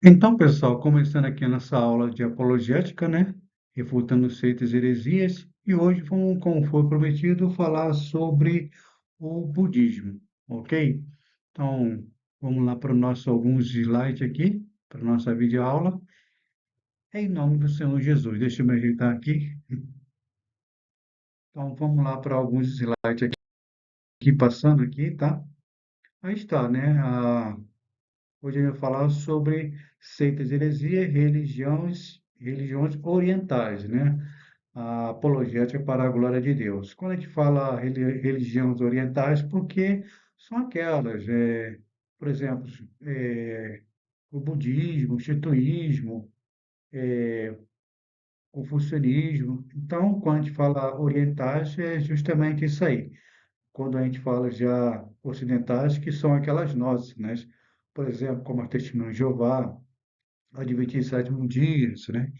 Então, pessoal, começando aqui a nossa aula de apologética, né? Refutando seitas e heresias, e hoje vamos, como foi prometido, falar sobre o budismo, ok? Então, vamos lá para o nosso alguns slides aqui, para a nossa videoaula. Em nome do Senhor Jesus, deixa eu me ajeitar aqui. Então, vamos lá para alguns slides aqui, passando aqui, tá? Aí está, né? Hoje eu vou falar sobre seitas, heresias, religiões orientais, né? A apologética para a glória de Deus. Quando a gente fala religiões orientais, porque são aquelas, por exemplo, é, o budismo, o shintoísmo, o confucionismo. Então, quando a gente fala orientais, é justamente isso aí. Quando a gente fala já ocidentais, que são aquelas nossas, né? Por exemplo, como a Testemunha de Jeová, Adventista Sétimo Dias, né?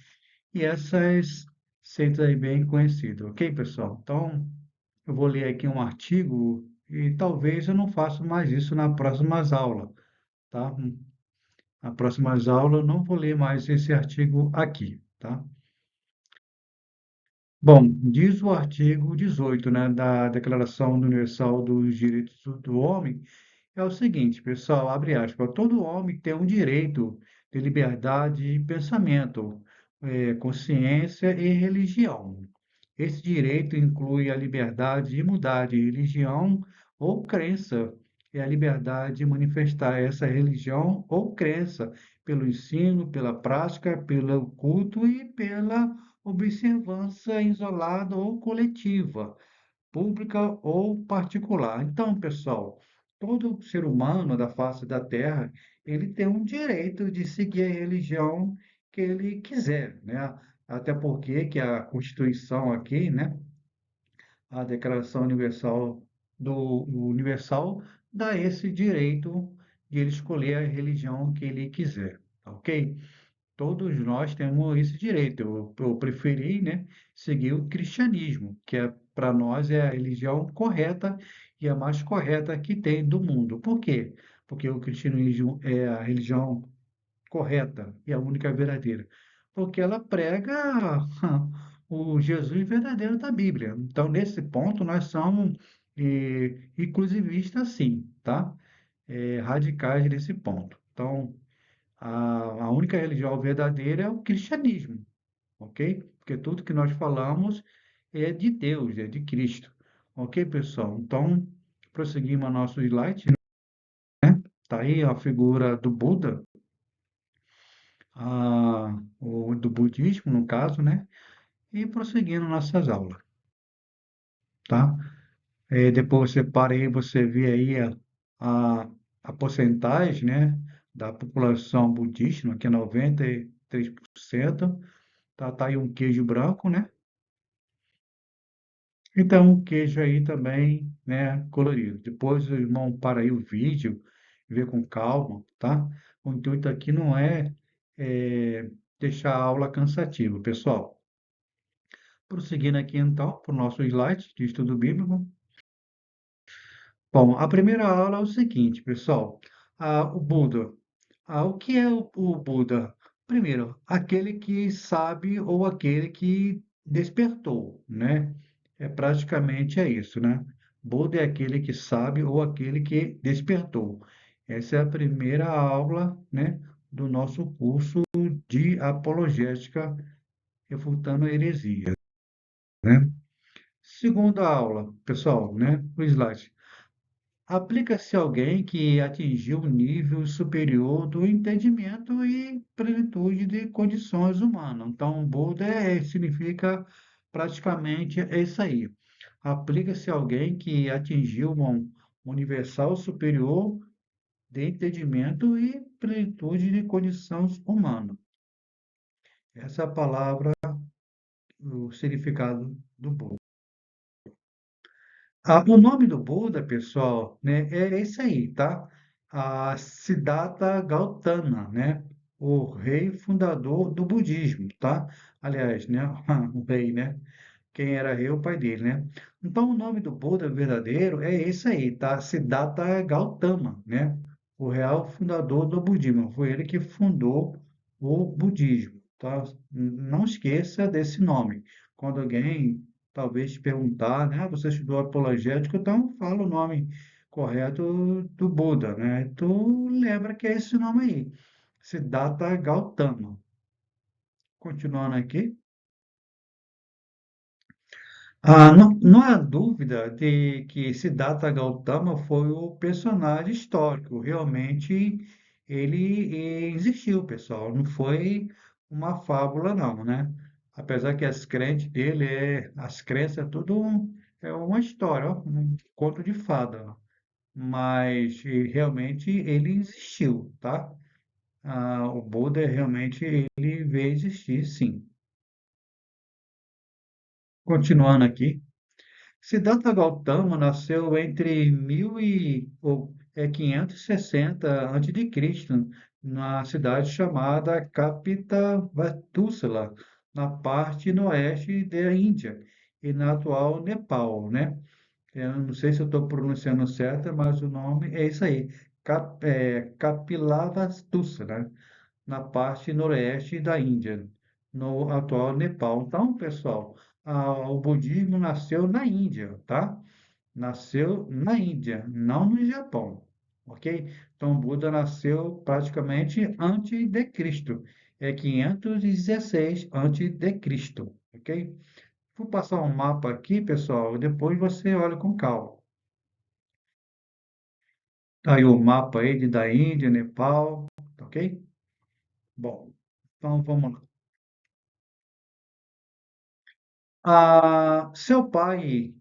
E essas seitas aí bem conhecidas, ok, pessoal? Então, eu vou ler aqui um artigo e talvez eu não faça mais isso na próximas aulas, tá? Na próximas aulas eu não vou ler mais esse artigo aqui, tá? Bom, diz o artigo 18, né, da Declaração Universal dos Direitos do Homem, é o seguinte, pessoal, abre aspas, todo homem tem um direito de liberdade de pensamento, consciência e religião. Esse direito inclui a liberdade de mudar de religião ou crença, e a liberdade de manifestar essa religião ou crença pelo ensino, pela prática, pelo culto e pela observância isolada ou coletiva, pública ou particular. Então, pessoal, todo ser humano da face da Terra, ele tem um direito de seguir a religião que ele quiser, né? Até porque que a Constituição aqui, né, a Declaração Universal dá esse direito de ele escolher a religião que ele quiser, tá ok? Todos nós temos esse direito. Eu preferi, né, seguir o cristianismo, que é para nós é a religião correta e a mais correta que tem do mundo. Por quê? Porque o cristianismo é a religião correta e a única verdadeira. Porque ela prega o Jesus verdadeiro da Bíblia. Então, nesse ponto, nós somos inclusivistas, sim, tá? Radicais nesse ponto. Então, a única religião verdadeira é o cristianismo, ok? Porque tudo que nós falamos é de Deus, é de Cristo. Ok, pessoal? Então, prosseguimos a nosso slide, né? Tá aí a figura do Buda, do budismo, no caso, né? E prosseguindo nossas aulas, tá? Depois você para aí, você vê aí a, a porcentagem, né? Da população budista, que é 93%. Tá aí um queijo branco, né? Então, um queijo aí também, né, colorido. Depois o irmão para aí o vídeo, vê com calma, tá? O intuito aqui não é deixar a aula cansativa, pessoal. Prosseguindo aqui então para o nosso slide de estudo bíblico. Bom, a primeira aula é o seguinte, pessoal. O Buda. O que é o Buda? Primeiro, aquele que sabe ou aquele que despertou, né? Praticamente é isso, né? Buda é aquele que sabe ou aquele que despertou. Essa é a primeira aula, né, do nosso curso de apologética refutando heresias, né? Segunda aula, pessoal, né? O slide. Aplica-se a alguém que atingiu o nível superior do entendimento e plenitude de condições humanas. Então, Buda significa praticamente isso aí. Aplica-se a alguém que atingiu um universal superior de entendimento e plenitude de condições humanas. Essa é a palavra, o significado do Buda. O nome do Buda, pessoal, né, é esse aí, tá? Siddhartha Gautama, né? O rei fundador do budismo, tá? Aliás, né? O rei, né? Quem era rei é o pai dele, né? Então, o nome do Buda verdadeiro é esse aí, tá? Siddhartha Gautama, né? o real fundador do budismo. Foi ele que fundou o budismo, tá? Não esqueça desse nome. Quando alguém talvez te perguntar, né, você estudou apologética, então fala o nome correto do Buda, né? Tu lembra que é esse nome aí, Siddhartha Gautama. Continuando aqui. Não há dúvida de que Siddhartha Gautama foi o personagem histórico. Realmente ele existiu, pessoal. Não foi uma fábula, não, né? Apesar que as crenças é tudo é uma história, ó, um conto de fada. Mas realmente ele existiu, tá? O Buda realmente ele veio existir, sim. Continuando aqui. Siddhartha Gautama nasceu entre 560 a.C., na cidade chamada Kapilavattula, na parte noroeste da Índia e na atual Nepal, né? Eu não sei se eu estou pronunciando certo, mas o nome é isso aí, Kapilavattula, né? Na parte noroeste da Índia, no atual Nepal. Então, pessoal, o budismo nasceu na Índia, tá? Nasceu na Índia, não no Japão, ok? Então, o Buda nasceu praticamente antes de Cristo, é 516 antes de Cristo, ok? Vou passar um mapa aqui, pessoal, depois você olha com calma. Tá aí o mapa aí da Índia, Nepal, tá ok? Bom, então vamos lá. Seu pai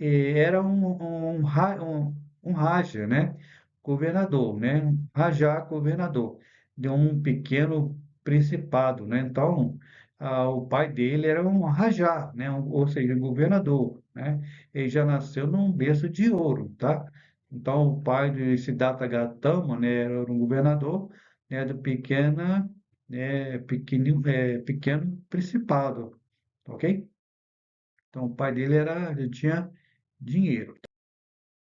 era um Raja, né? Governador, né? Um Rajá governador de um pequeno principado, né? Então, o pai dele era um Rajá, né? Ou seja, um governador, né? Ele já nasceu num berço de ouro, tá? Então, o pai de Siddhartha Gautama, né? Era um governador, né? Do pequeno principado, ok? Então, o pai dele ele tinha dinheiro,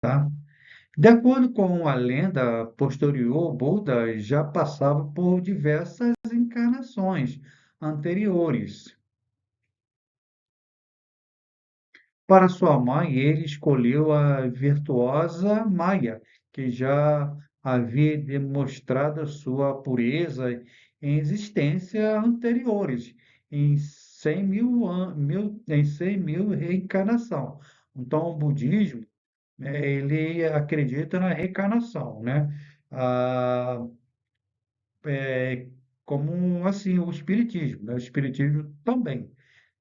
tá? De acordo com a lenda posterior, Buda já passava por diversas encarnações anteriores. Para sua mãe, ele escolheu a virtuosa Maia, que já havia demonstrado sua pureza em existência anteriores, em 100 mil reencarnação. Então, o budismo ele acredita na reencarnação, né? Ah, é, como assim o espiritismo, né? O espiritismo também,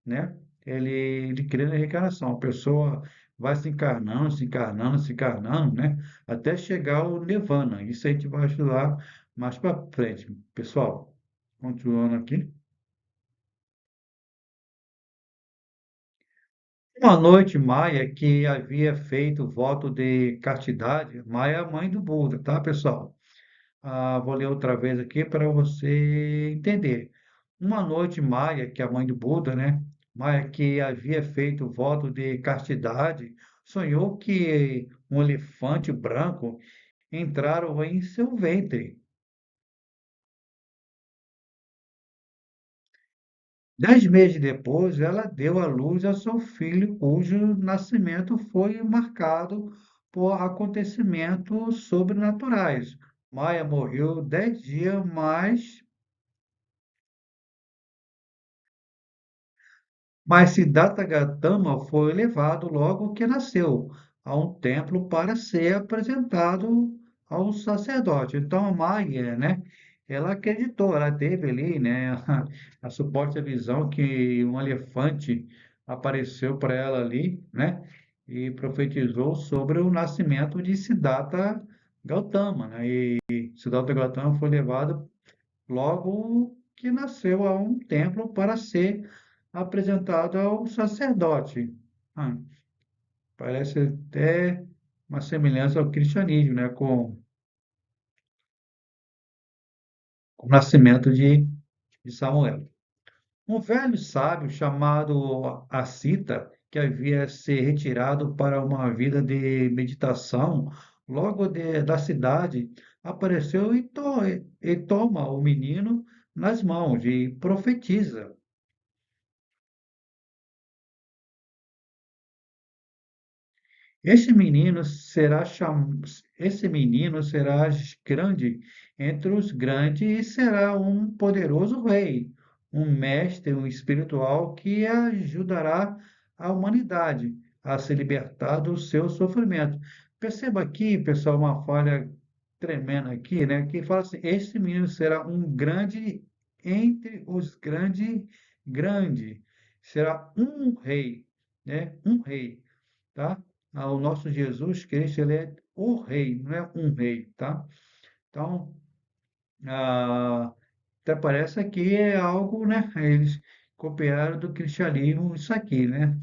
né? Ele crê na reencarnação. A pessoa vai se encarnando, se encarnando, se encarnando, né? Até chegar ao nirvana. Isso a gente vai estudar mais para frente, pessoal. Continuando aqui. Uma noite, Maia, que havia feito voto de castidade, Maia é a mãe do Buda, tá, pessoal? Vou ler outra vez aqui para você entender. Uma noite, Maia, que é a mãe do Buda, né? Maia, que havia feito voto de castidade, sonhou que um elefante branco entraram em seu ventre. 10 meses depois, ela deu à luz a seu filho, cujo nascimento foi marcado por acontecimentos sobrenaturais. Maia morreu 10 dias mais. Mas Siddhartha Gautama foi levado logo que nasceu a um templo para ser apresentado ao sacerdote. Então, a Maia, né, ela acreditou, ela teve ali, né, a suposta visão que um elefante apareceu para ela ali, né, e profetizou sobre o nascimento de Siddhartha Gautama, né, e Siddhartha Gautama foi levado logo que nasceu a um templo para ser apresentado ao sacerdote. Ah, parece até uma semelhança ao cristianismo, né? Com o nascimento de Samuel. Um velho sábio chamado Assita, que havia se retirado para uma vida de meditação da cidade, apareceu e toma o menino nas mãos e profetiza. Esse menino esse menino será grande entre os grandes e será um poderoso rei, um mestre, um espiritual que ajudará a humanidade a se libertar do seu sofrimento. Perceba aqui, pessoal, uma falha tremenda aqui, né? Que fala assim: esse menino será um grande entre os grandes, grande, será um rei, né? Um rei, tá? O nosso Jesus Cristo, ele é o rei, não é um rei, tá? Então, ah, até parece que é algo, né? Eles copiaram do cristianismo isso aqui, né?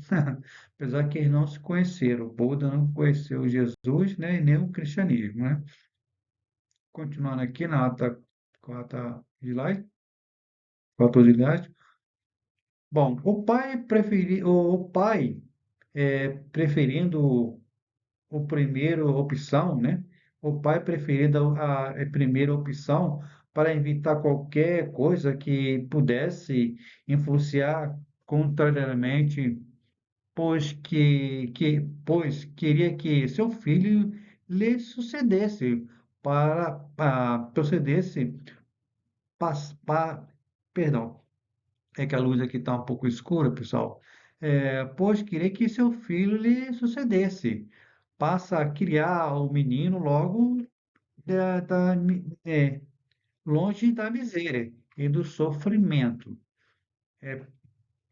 Apesar que eles não se conheceram. O Buda não conheceu Jesus, né? E nem o cristianismo, né? Continuando aqui na quarta slide, quarto slide. Bom, o pai preferindo o primeiro opção, né? O pai preferindo a primeira opção para evitar qualquer coisa que pudesse influenciar contrariamente, pois queria que seu filho lhe sucedesse procedesse, pas, pa, perdão, é que a luz aqui está um pouco escura, pessoal. Pois queria que seu filho lhe sucedesse, passa a criar o menino logo longe da miséria e do sofrimento.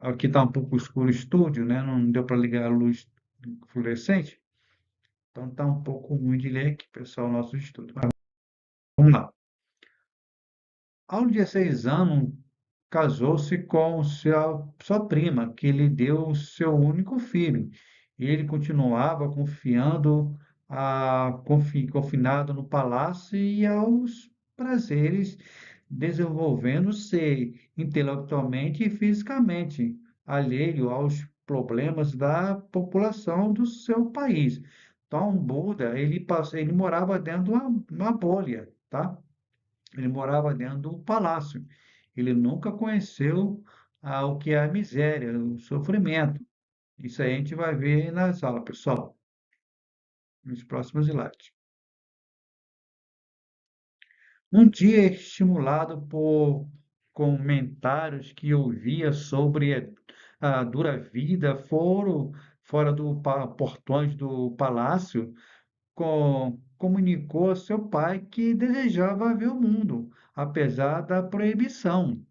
Aqui está um pouco escuro o estúdio, né? Não deu para ligar a luz fluorescente, então está um pouco ruim de ler aqui, pessoal, nosso estúdio. Mas vamos lá. Aos 16 anos, casou-se com sua prima, que lhe deu seu único filho. Ele continuava confinado no palácio e aos prazeres, desenvolvendo-se intelectualmente e fisicamente, alheio aos problemas da população do seu país. Então, Buda, ele morava dentro de uma bolha, tá? Ele morava dentro do palácio. Ele nunca conheceu o que é a miséria, o sofrimento. Isso aí a gente vai ver nas aulas, pessoal, nos próximos slides. Um dia, estimulado por comentários que ouvia sobre a dura vida fora do portões do palácio, comunicou a seu pai que desejava ver o mundo, apesar da proibição.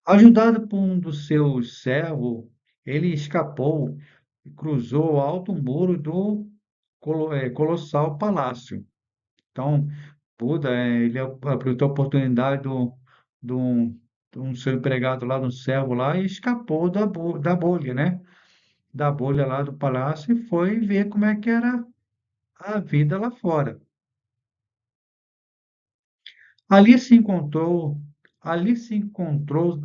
Ajudado por um dos seus servos, ele escapou e cruzou o alto muro do colossal palácio. Então, Buda, ele aproveitou a oportunidade de um seu empregado lá, um servo lá, e escapou da bolha, né? Da bolha lá do palácio e foi ver como é que era a vida lá fora. Ali se encontrou, ali se encontrou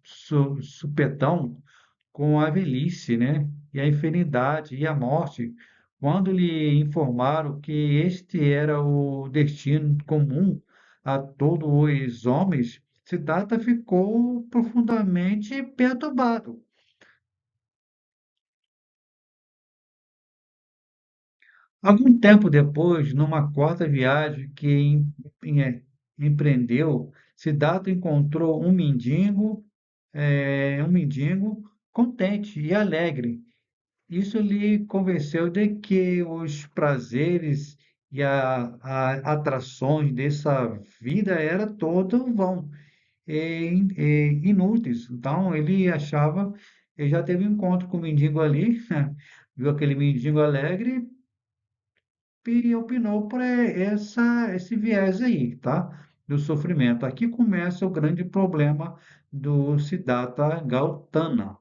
supetão com a velhice, né? E a enfermidade e a morte, quando lhe informaram que este era o destino comum a todos os homens, Siddhartha ficou profundamente perturbado. Algum tempo depois, numa quarta viagem que empreendeu, Siddhartha encontrou um mendigo contente e alegre. Isso lhe convenceu de que os prazeres e atrações dessa vida era todo vão e inúteis. Então ele já teve um encontro com o mendigo ali, viu aquele mendigo alegre e opinou por esse viés aí, tá? Do sofrimento. Aqui começa o grande problema do Siddhartha Gautama.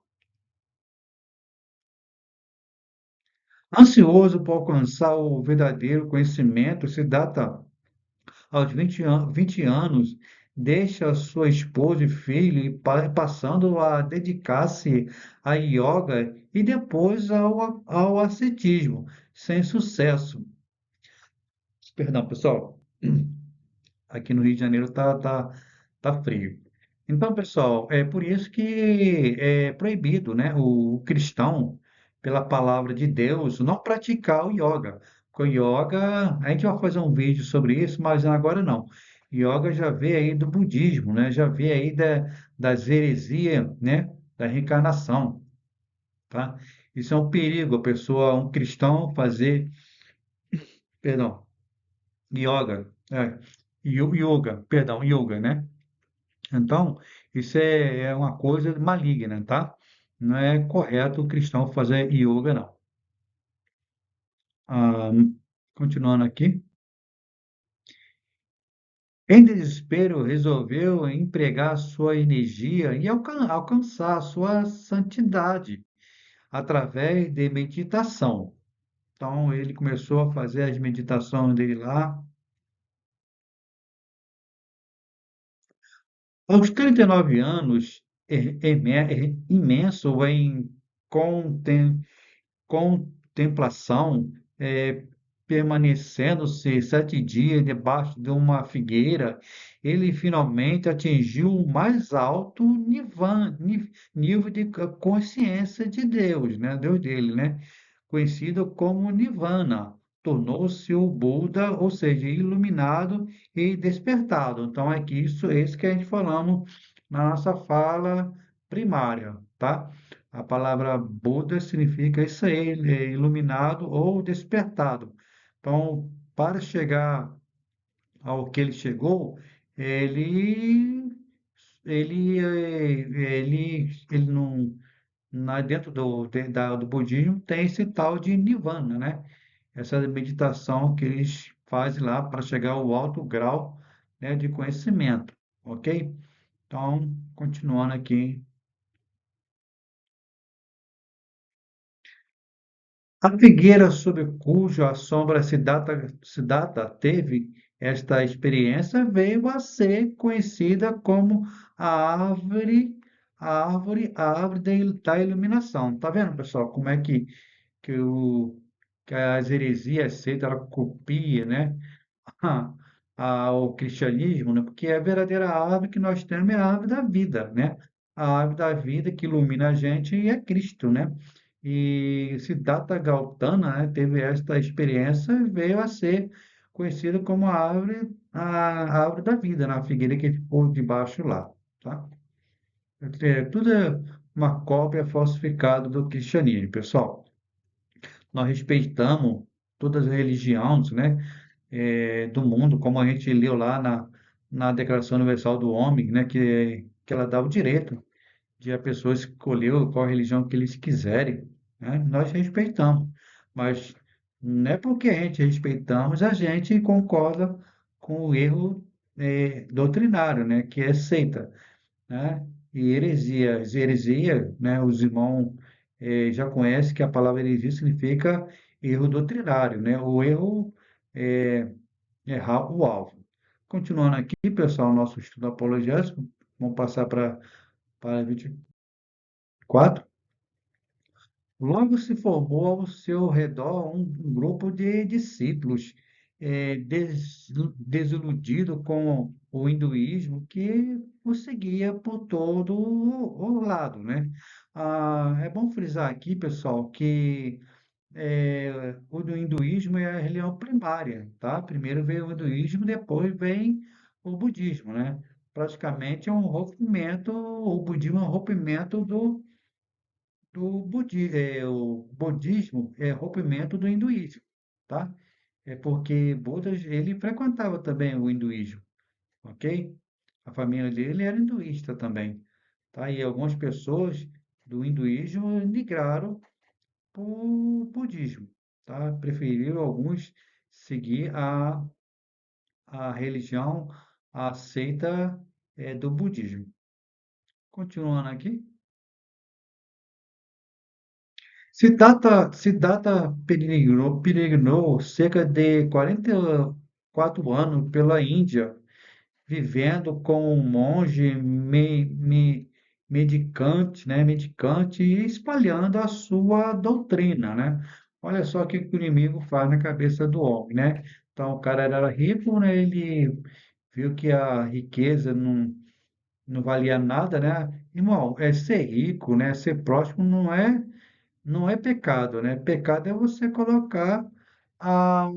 Ansioso por alcançar o verdadeiro conhecimento, Siddhartha, aos 20 anos, deixa sua esposa e filho e passando a dedicar-se a yoga e depois ao ascetismo, sem sucesso. Perdão, pessoal. Aqui no Rio de Janeiro tá frio. Então, pessoal, é por isso que é proibido, né, o cristão, pela palavra de Deus, não praticar o yoga. Porque o yoga, a gente vai fazer um vídeo sobre isso, mas agora não. Yoga já veio aí do budismo, né? Já veio aí das heresias, né? Da reencarnação, tá? Isso é um perigo, a pessoa, um cristão fazer, perdão, yoga, yoga, perdão, yoga, né? Então, isso é uma coisa maligna, tá? Não é correto o cristão fazer yoga, não. Ah, continuando aqui. Em desespero, resolveu empregar sua energia e alcançar sua santidade através de meditação. Então, ele começou a fazer as meditações dele lá. Aos 39 anos, imenso em contem contemplação, permanecendo-se 7 dias debaixo de uma figueira, ele finalmente atingiu o mais alto nível de consciência de Deus, né? Deus dele, né? Conhecido como Nirvana. Tornou-se o Buda, ou seja, iluminado e despertado. Então, é que isso que a gente falamos na nossa fala primária, tá? A palavra Buda significa isso aí, iluminado ou despertado. Então, para chegar ao que ele chegou, ele, ele não, dentro do budismo tem esse tal de Nirvana, né? Essa meditação que eles fazem lá para chegar ao alto grau, né, de conhecimento, ok? Então, continuando aqui. A figueira sob cuja sombra Siddhartha teve esta experiência veio a ser conhecida como a árvore, a árvore da iluminação. Tá vendo, pessoal, como é que, o, que as heresias aceitam, ela copia, né? a- ao cristianismo, né? Porque a verdadeira árvore que nós temos é a árvore da vida, né? A árvore da vida que ilumina a gente é Cristo, né? E Siddhartha Gautama, né, teve esta experiência e veio a ser conhecido como a árvore da vida, na figueira que ficou debaixo lá, tá? Tudo é uma cópia falsificada do cristianismo, pessoal. Nós respeitamos todas as religiões, né? Do mundo, como a gente leu lá na Declaração Universal do Homem, né, que ela dá o direito de a pessoa escolher qual religião que eles quiserem, né? Nós respeitamos, mas não é porque a gente respeitamos, a gente concorda com o erro doutrinário, né, que é seita, né? E heresia, né, os irmãos já conhecem que a palavra heresia significa erro doutrinário, né? O erro errar o alvo. Continuando aqui, pessoal, nosso estudo apologético, vamos passar para 24. Logo se formou ao seu redor um grupo de discípulos desiludido com o hinduísmo que o seguia por todo o lado, né? É bom frisar aqui, pessoal, que o do hinduísmo é a religião primária, tá? Primeiro veio o hinduísmo, depois vem o budismo, né? Praticamente é um rompimento, o budismo é um rompimento o budismo é rompimento do hinduísmo, tá? É porque Buda, ele frequentava também o hinduísmo, ok? A família dele era hinduísta também, tá? E algumas pessoas do hinduísmo migraram o budismo, tá? Preferiram alguns seguir a religião, a seita do budismo. Continuando aqui. Siddhartha peregrinou cerca de 44 anos pela Índia, vivendo como um monge mendicante, né? Mendicante e espalhando a sua doutrina, né? Olha só o que que o inimigo faz na cabeça do homem, né? Então, o cara era rico, né? Ele viu que a riqueza não valia nada, né? Irmão, é ser rico, né? Ser próximo não é pecado, né? Pecado é você colocar a,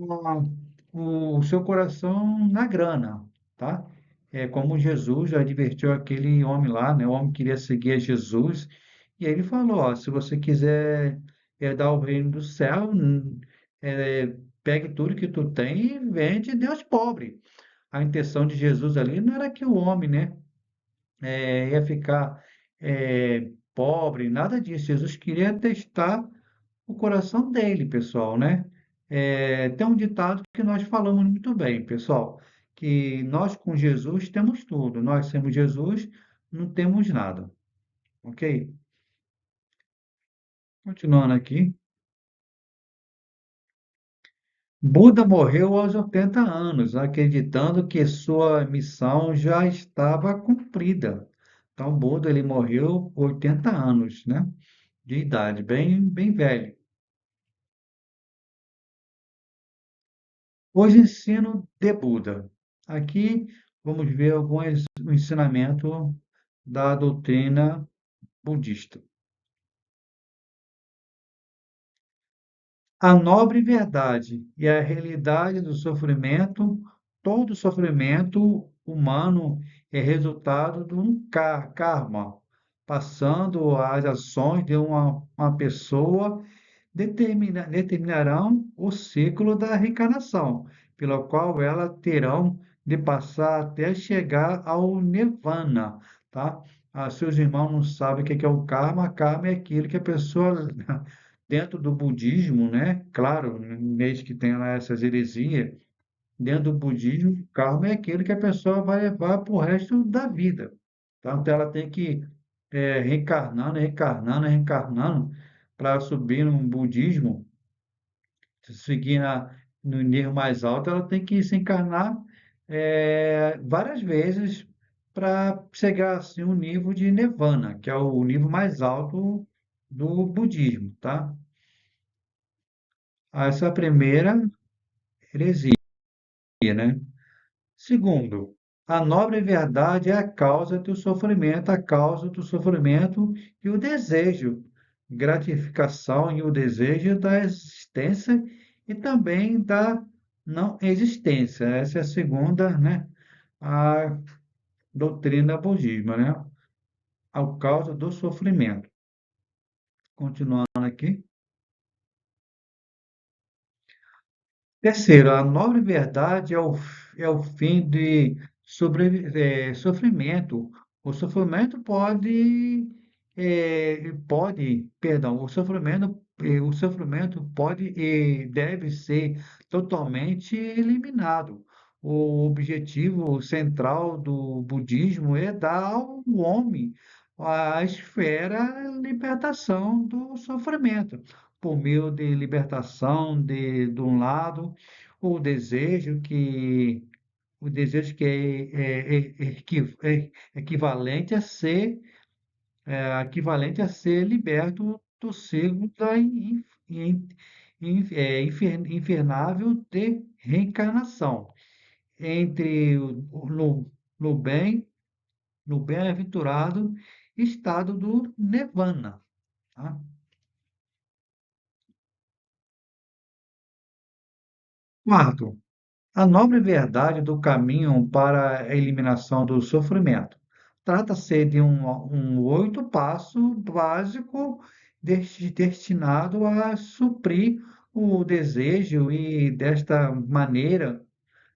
o seu coração na grana, tá? É como Jesus já advertiu aquele homem lá, né? O homem queria seguir a Jesus e aí ele falou, ó, se você quiser herdar o reino do céu, pegue tudo que tu tem e vende e dê aos pobres. A intenção de Jesus ali não era que o homem, né, ia ficar pobre, nada disso. Jesus queria testar o coração dele, pessoal, né? Tem um ditado que nós falamos muito bem, pessoal, que nós com Jesus temos tudo, nós temos Jesus, não temos nada, ok? Continuando aqui. Buda morreu aos 80 anos, acreditando que sua missão já estava cumprida. Então, Buda ele morreu com 80 anos, né, de idade, bem velho. Os ensinos de Buda. Aqui vamos ver alguns ensinamentos da doutrina budista. A nobre verdade e a realidade do sofrimento, todo sofrimento humano é resultado de um karma, passando as ações de uma pessoa determinarão o ciclo da reencarnação, pelo qual elas terão de passar até chegar ao nirvana, tá? Se os irmãos não sabem o que é o karma é aquilo que a pessoa, dentro do budismo, né? Claro, desde que tem lá essas heresias, dentro do budismo, karma é aquilo que a pessoa vai levar para o resto da vida. Tá? Então, ela tem que reencarnando, reencarnando, reencarnando para subir no budismo, se seguir no nível mais alto, ela tem que se encarnar várias vezes para chegar assim um nível de nirvana, que é o nível mais alto do budismo, tá? Essa é a primeira heresia, né? Segundo, a nobre verdade é a causa do sofrimento e o desejo, gratificação e o desejo da existência e também da não existência. Essa é a segunda, né, a doutrina budismo, né? A causa do sofrimento. Continuando aqui. Terceiro, a nobre verdade é o fim de sofrimento. O sofrimento perdão, o sofrimento pode e deve ser totalmente eliminado. O objetivo central do budismo é dar ao homem a esfera libertação do sofrimento por meio de libertação de um lado, o desejo que é equivalente a ser liberto do ciclo da infernável de reencarnação entre no bem, no bem-aventurado estado do nirvana, tá? Quarto, a nobre verdade do caminho para a eliminação do sofrimento. Trata-se de um oito passo básico destinado a suprir o desejo e, desta maneira,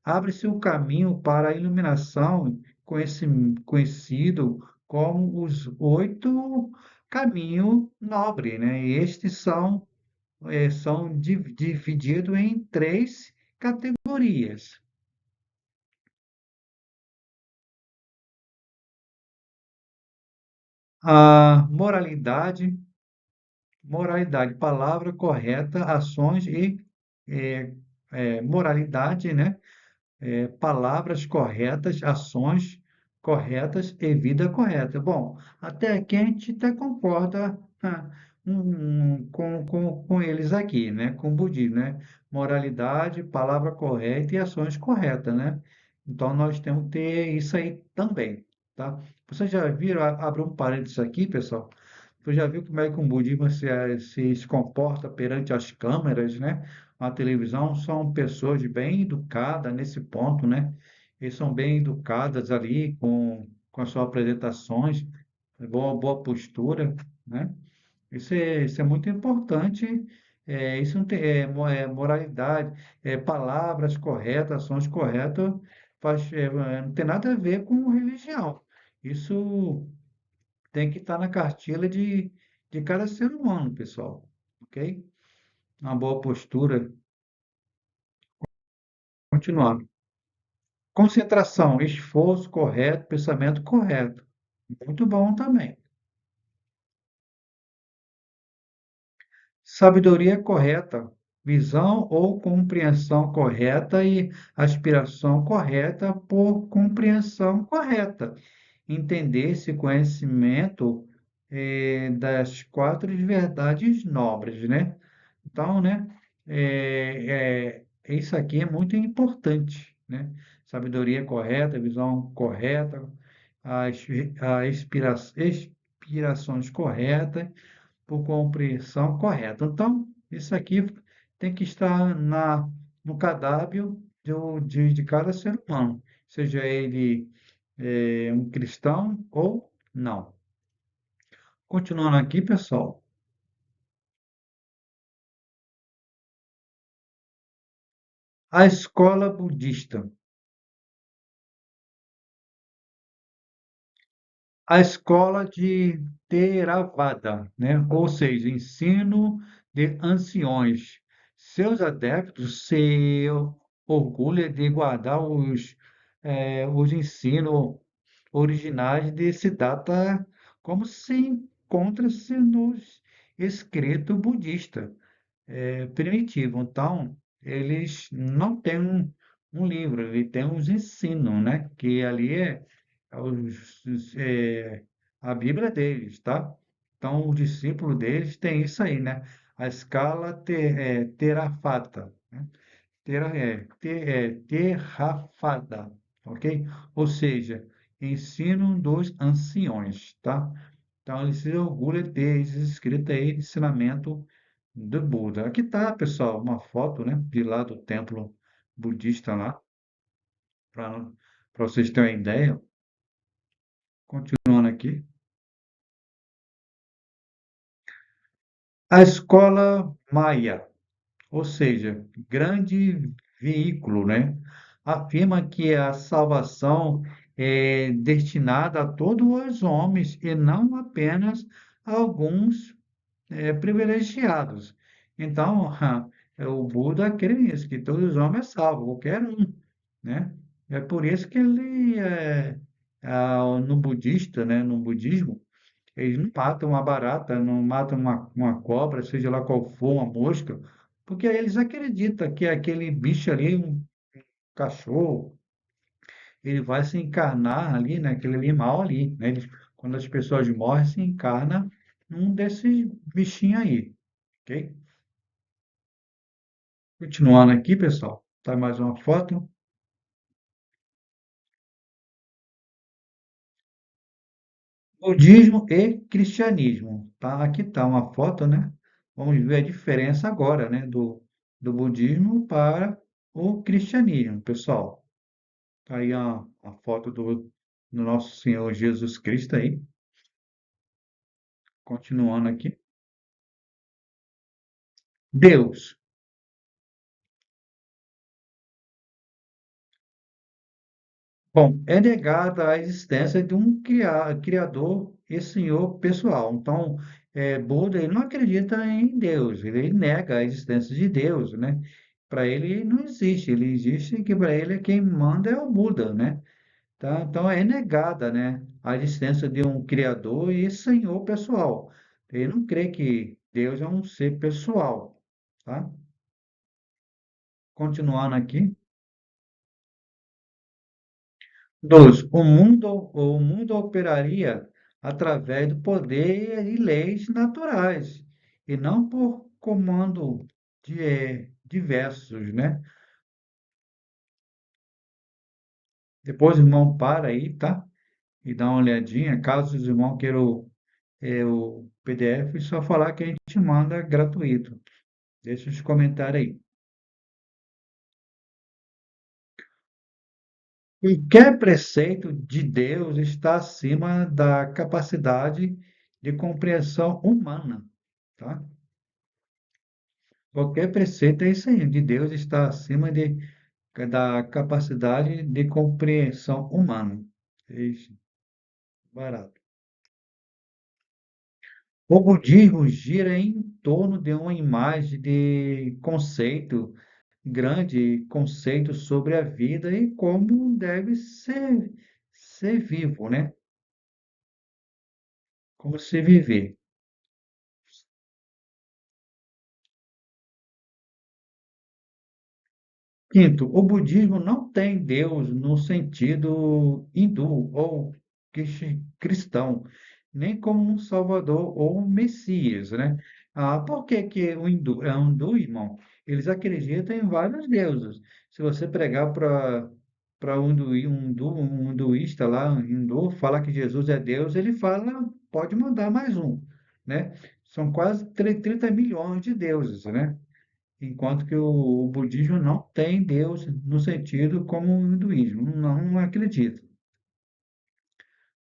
abre-se o caminho para a iluminação, conhecido como os oito caminhos nobres, né? E estes são divididos em três categorias. A moralidade, palavra correta, ações e moralidade, né? palavras corretas, ações corretas e vida correta. Bom, até aqui a gente até concorda com eles aqui, né? Com o budismo, né? Moralidade, palavra correta e ações corretas, né? Então nós temos que ter isso aí também, tá? Vocês já viram, abre um parênteses aqui, pessoal. Tu já viu como é que um budismo se comporta perante as câmeras, né? A televisão são pessoas bem educadas nesse ponto, né? Eles são bem educadas ali com as suas apresentações, boa postura, né? Isso é muito importante. Isso não tem, moralidade, palavras corretas, ações corretas, não tem nada a ver com religião. Isso tem que estar na cartilha de cada ser humano, pessoal, ok? Uma boa postura. Continuando. Concentração, esforço correto, pensamento correto. Muito bom também. Sabedoria correta, visão ou compreensão correta e aspiração correta por compreensão correta. Entender esse conhecimento das quatro verdades nobres, né? Então, né, isso aqui é muito importante, né? Sabedoria correta, visão correta, as, expirações corretas, por compreensão correta. Então, isso aqui tem que estar no cadáver de cada ser humano, seja ele um cristão ou não. Continuando aqui, pessoal, a escola budista. A escola de Theravada, né? Ou seja, ensino de anciões. Seus adeptos se orgulham de guardar os ensinos originais de Siddhartha, como se encontra-se nos escritos budistas primitivo. Então, eles não têm um livro, ele tem uns ensinos, né? Que ali a Bíblia deles, tá? Então, os discípulos deles têm isso aí, né? A escala Theravada, né? Theravada, ok? Ou seja, ensino dos anciões, tá? Então, ele se orgulha de ter escrito aí ensinamento do Buda. Aqui tá, pessoal, uma foto, né, de lá do templo budista lá, para vocês terem uma ideia. Continuando aqui. A escola Maia, ou seja, grande veículo, né, afirma que a salvação é destinada a todos os homens e não apenas a alguns privilegiados. Então, o Buda crê nisso, que todos os homens são salvos, qualquer um, né? É por isso que no budista, né, no budismo, eles não matam uma barata, não matam uma cobra, seja lá qual for, uma mosca, porque eles acreditam que aquele bicho ali, um cachorro, ele vai se encarnar ali, né, aquele animal ali, né? Quando as pessoas morrem, se encarna num desses bichinhos aí, ok? Continuando aqui, pessoal, tá mais uma foto. Budismo e cristianismo. Tá? Aqui tá uma foto, né? Vamos ver a diferença agora, né? Do budismo para o cristianismo, pessoal. Tá aí a foto do nosso Senhor Jesus Cristo aí. Continuando aqui. Deus. Bom, é negada a existência de um criador e senhor pessoal. Então, Buda ele não acredita em Deus, ele nega a existência de Deus, né? Para ele não existe, ele existe que para ele quem manda é o Buda, né? Tá? Então é negada, né, a existência de um criador e senhor pessoal. Ele não crê que Deus é um ser pessoal, tá? Continuando aqui. Dois, o mundo operaria através do poder e leis naturais, e não por comando diversos, né? Depois o irmão para aí, tá? E dá uma olhadinha. Caso os irmãos queiram o PDF, é só falar que a gente manda gratuito. Deixa os comentários aí. Qualquer preceito de Deus está acima da capacidade de compreensão humana, tá? Qualquer preceito é isso aí, de Deus está acima da capacidade de compreensão humana. Isso, barato. O budismo gira em torno de uma imagem de conceito grande, conceito sobre a vida e como deve ser vivo, né? Como se viver. Quinto, o budismo não tem Deus no sentido hindu ou cristão, nem como um salvador ou um messias, né? Por que que o hindu, irmão, eles acreditam em vários deuses. Se você pregar para um hinduísta lá, um hindu, falar que Jesus é Deus, ele fala, pode mandar mais um, né? São quase 30 milhões de deuses, né? Enquanto que o budismo não tem Deus no sentido como o hinduísmo, não acredita.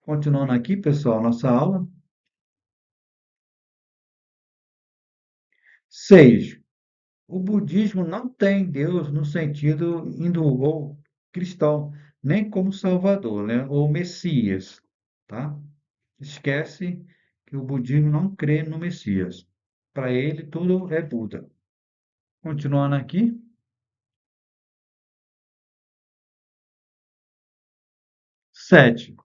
Continuando aqui, pessoal, nossa aula. 6. O budismo não tem Deus no sentido hindu ou cristão, nem como Salvador, né, ou Messias, tá? Esquece que o budismo não crê no Messias. Para ele, tudo é Buda. Continuando aqui. 7.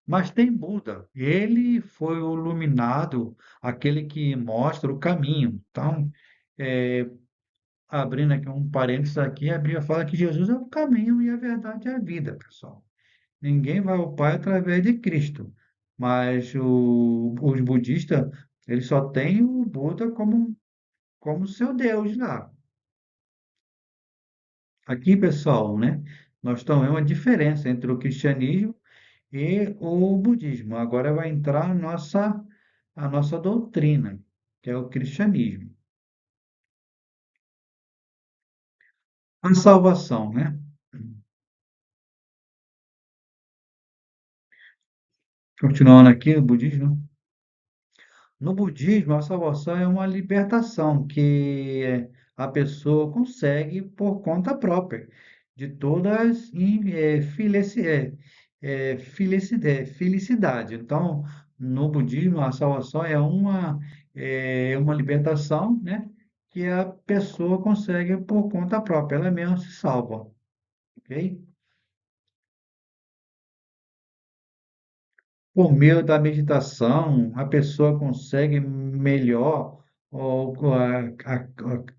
Mas tem Buda. Ele foi o iluminado, aquele que mostra o caminho. Então, é, abrindo aqui um parênteses aqui, a Bíblia fala que Jesus é o caminho e a verdade e a vida, pessoal. Ninguém vai ao Pai através de Cristo. Mas os budistas, eles só têm o Buda como seu Deus lá. Aqui, pessoal, né? Nós estamos vendo uma diferença entre o cristianismo e o budismo. Agora vai entrar a nossa doutrina, que é o cristianismo. A salvação, né? Continuando aqui, o budismo. No budismo, a salvação é uma libertação que a pessoa consegue por conta própria de todas felicidade. Então, no budismo, a salvação é uma libertação, né? Que a pessoa consegue por conta própria, ela mesma se salva, ok? Por meio da meditação, a pessoa consegue melhor a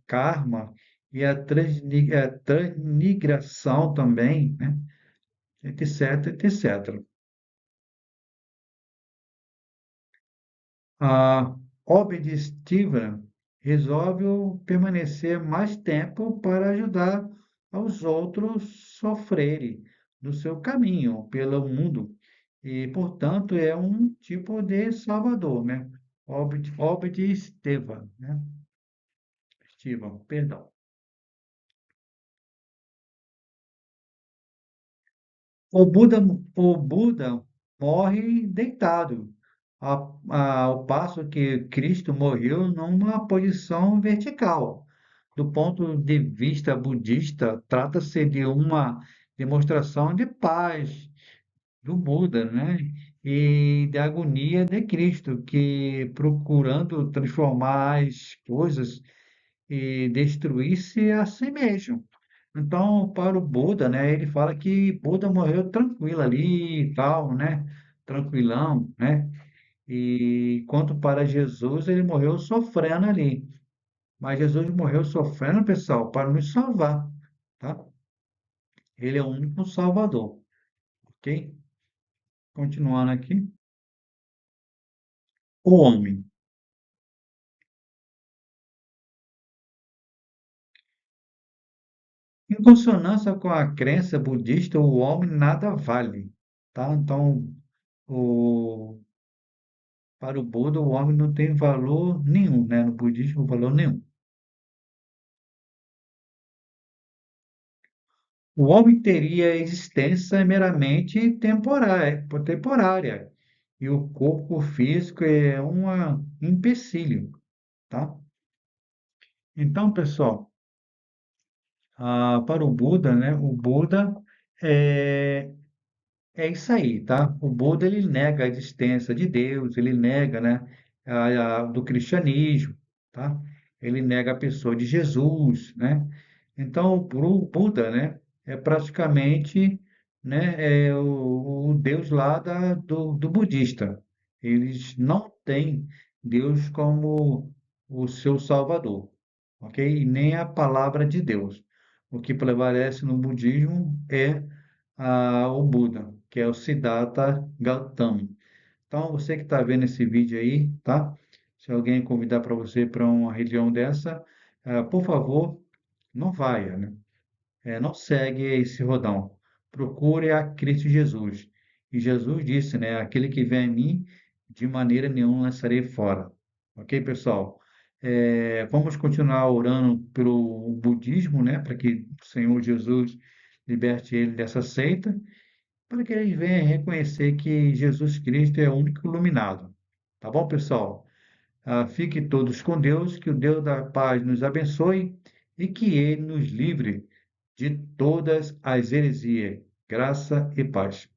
karma e a transmigração também, né? Etc, etc. A objetiva resolve permanecer mais tempo para ajudar aos outros sofrerem no seu caminho pelo mundo e, portanto, é um tipo de salvador, né? Objetiva, né? Estiva, perdão. O Buda morre deitado, ao passo que Cristo morreu numa posição vertical. Do ponto de vista budista, trata-se de uma demonstração de paz do Buda, né? E de agonia de Cristo, que procurando transformar as coisas e destruir-se a si mesmo. Então, para o Buda, né, ele fala que Buda morreu tranquilo ali e tal, né? Tranquilão, né? E quanto para Jesus, ele morreu sofrendo ali. Mas Jesus morreu sofrendo, pessoal, para nos salvar, tá? Ele é o único Salvador. ok? Continuando aqui. O homem. Em consonância com a crença budista, o homem nada vale, tá? Então, o, para o Buda, o homem não tem valor nenhum, né? No budismo, valor nenhum. O homem teria existência meramente temporária, e o corpo físico é um empecilho, tá? Então, pessoal, para o Buda, né? O Buda é, é isso aí, tá? O Buda ele nega a existência de Deus, ele nega, né, do cristianismo, tá? Ele nega a pessoa de Jesus, né? Então, o Buda, né, é praticamente, né, o Deus lá do budista. Eles não têm Deus como o seu Salvador, ok? E nem a palavra de Deus. O que prevalece no budismo é o Buda, que é o Siddhartha Gautama. Então, você que está vendo esse vídeo aí, tá? Se alguém convidar para você para uma religião dessa, por favor, não vai, né? Não segue esse rodão. Procure a Cristo Jesus. E Jesus disse, né? Aquele que vem a mim, de maneira nenhuma lançarei fora. Ok, pessoal? Vamos continuar orando pelo budismo, né? Para que o Senhor Jesus liberte ele dessa seita, para que eles venham reconhecer que Jesus Cristo é o único iluminado. Tá bom, pessoal? Fiquem todos com Deus, que o Deus da paz nos abençoe e que Ele nos livre de todas as heresias. Graça e paz.